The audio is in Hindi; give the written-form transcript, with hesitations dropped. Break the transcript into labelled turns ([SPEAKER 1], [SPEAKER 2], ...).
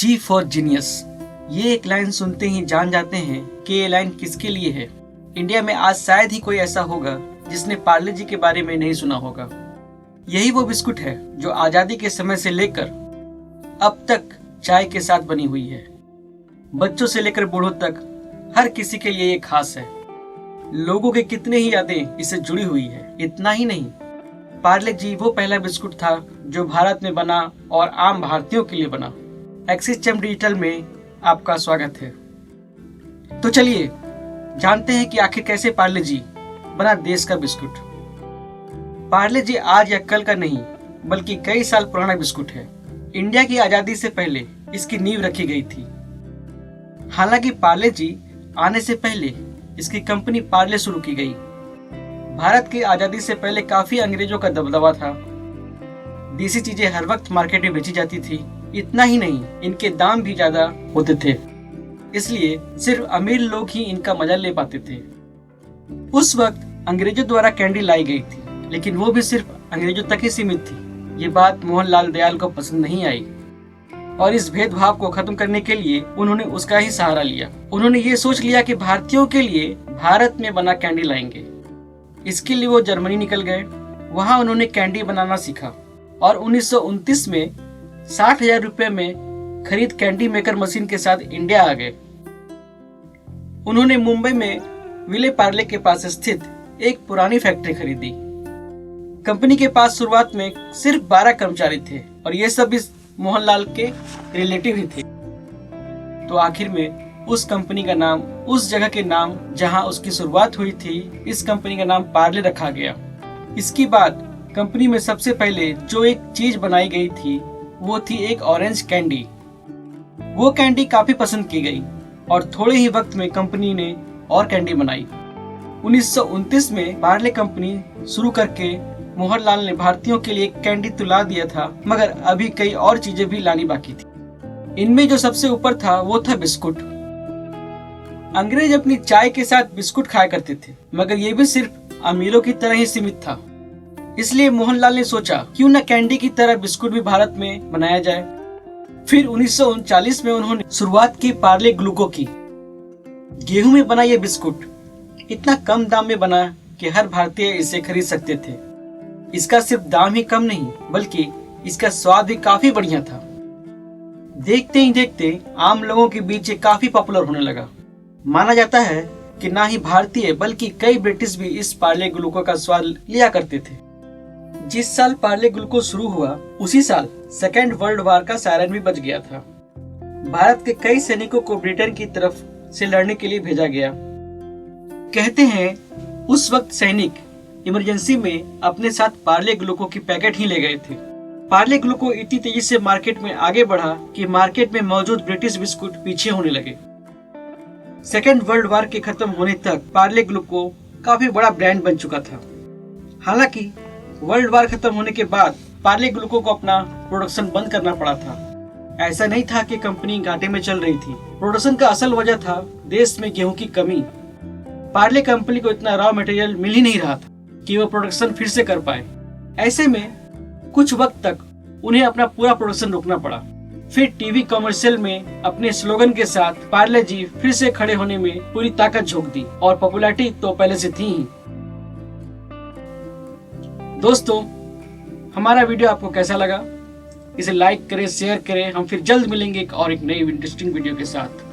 [SPEAKER 1] जी फॉर जीनियस, ये एक लाइन सुनते ही जान जाते हैं कि ये लाइन किसके लिए है। इंडिया में आज शायद ही कोई ऐसा होगा जिसने पार्ले जी के बारे में नहीं सुना होगा। यही वो बिस्कुट है जो आजादी के समय से लेकर अब तक चाय के साथ बनी हुई है। बच्चों से लेकर बूढ़ों तक हर किसी के लिए ये खास है। लोगों के कितने ही यादें इससे जुड़ी हुई है। इतना ही नहीं, पार्ले जी वो पहला बिस्कुट था जो भारत में बना और आम भारतीयों के लिए बना। एक्सिस चैम्प डिजिटल में आपका स्वागत है। तो चलिए जानते हैं कि आखिर कैसे पार्ले जी बना देश का बिस्कुट। पार्ले जी आज या कल का नहीं बल्कि कई साल पुराना बिस्कुट है। इंडिया की आजादी से पहले इसकी नींव रखी गई थी। हालांकि पार्ले जी आने से पहले इसकी कंपनी पार्ले शुरू की गई। भारत की आजादी से पहले काफी अंग्रेजों का दबदबा था। देसी चीजें हर वक्त मार्केट में बेची जाती थी। इतना ही नहीं, इनके दाम भी ज्यादा होते थे, इसलिए सिर्फ अमीर लोग ही इनका मजा ले पाते थे। उस वक्त अंग्रेजों द्वारा कैंडी लाई गई थी, लेकिन वो भी सिर्फ अंग्रेजों तक ही सीमित थी। ये बात मोहनलाल दयाल को पसंद नहीं आई और इस भेदभाव को खत्म करने के लिए उन्होंने उसका ही सहारा लिया। उन्होंने ये सोच लिया कि भारतीयों के लिए भारत में बना कैंडी लाएंगे। इसके लिए वो जर्मनी निकल गए। वहां उन्होंने कैंडी बनाना सीखा और 1929 में 60,000 रुपए में खरीद कैंडी मेकर मशीन के साथ इंडिया आ गए। उन्होंने मुंबई में विले पार्ले के पास स्थित एक पुरानी फैक्ट्री खरीदी। कंपनी के पास शुरुआत में सिर्फ 12 कर्मचारी थे और ये सब इस मोहनलाल के रिलेटिव ही थे। तो आखिर में उस कंपनी का नाम, उस जगह के नाम जहां उसकी शुरुआत हुई थी, इस कंपनी का नाम पार्ले रखा गया। इसके बाद कंपनी में सबसे पहले जो एक चीज बनाई गई थी वो थी एक ऑरेंज कैंडी। वो कैंडी काफी पसंद की गई और थोड़े ही वक्त में कंपनी ने और कैंडी बनाई। 1929 में पार्ले कंपनी शुरू करके मोहनलाल ने भारतीयों के लिए कैंडी तो ला दिया था, मगर अभी कई और चीजें भी लानी बाकी थी। इनमें जो सबसे ऊपर था वो था बिस्कुट। अंग्रेज अपनी चाय के साथ बिस्कुट खाया करते थे, मगर ये भी सिर्फ अमीरों की तरह ही सीमित था। इसलिए मोहनलाल ने सोचा क्यों न कैंडी की तरह बिस्कुट भी भारत में बनाया जाए। फिर 1939 में उन्होंने शुरुआत की पार्ले ग्लूको की। गेहूं में बना यह बिस्कुट इतना कम दाम में बना कि हर भारतीय इसे खरीद सकते थे। इसका सिर्फ दाम ही कम नहीं बल्कि इसका स्वाद भी काफी बढ़िया था। देखते ही देखते आम लोगों के बीच ये काफी पॉपुलर होने लगा। माना जाता है कि ना ही भारतीय बल्कि कई ब्रिटिश भी इस पार्ले ग्लूको का स्वाद लिया करते थे। जिस साल पार्ले ग्लूको शुरू हुआ उसी साल सेकेंड वर्ल्ड वार का सायरन भी बज गया था। भारत के कई सैनिकों को ब्रिटेन की तरफ से लड़ने के लिए भेजा गया। कहते हैं उस वक्त सैनिक इमरजेंसी में अपने साथ पार्ले ग्लूको की पैकेट ही ले गए थे। पार्ले ग्लूको इतनी तेजी से मार्केट में आगे बढ़ा कि मार्केट में मौजूद ब्रिटिश बिस्कुट पीछे होने लगे। सेकेंड वर्ल्ड वार के खत्म होने तक पार्ले ग्लूको काफी बड़ा ब्रांड बन चुका था। हालांकि वर्ल्ड वार खत्म होने के बाद पार्ले ग्लूको को अपना प्रोडक्शन बंद करना पड़ा था। ऐसा नहीं था कि कंपनी घाटे में चल रही थी। प्रोडक्शन का असल वजह था देश में गेहूं की कमी। पार्ले कंपनी को इतना रॉ मटेरियल मिल ही नहीं रहा था कि वो प्रोडक्शन फिर से कर पाए। ऐसे में कुछ वक्त तक उन्हें अपना पूरा प्रोडक्शन रोकना पड़ा। फिर टीवी कमर्शियल में अपने स्लोगन के साथ पार्ले जी फिर से खड़े होने में पूरी ताकत झोंक दी और पॉपुलैरिटी तो पहले से थी ही। दोस्तों, हमारा वीडियो आपको कैसा लगा? इसे लाइक करें, शेयर करें। हम फिर जल्द मिलेंगे एक और एक नई इंटरेस्टिंग वीडियो के साथ।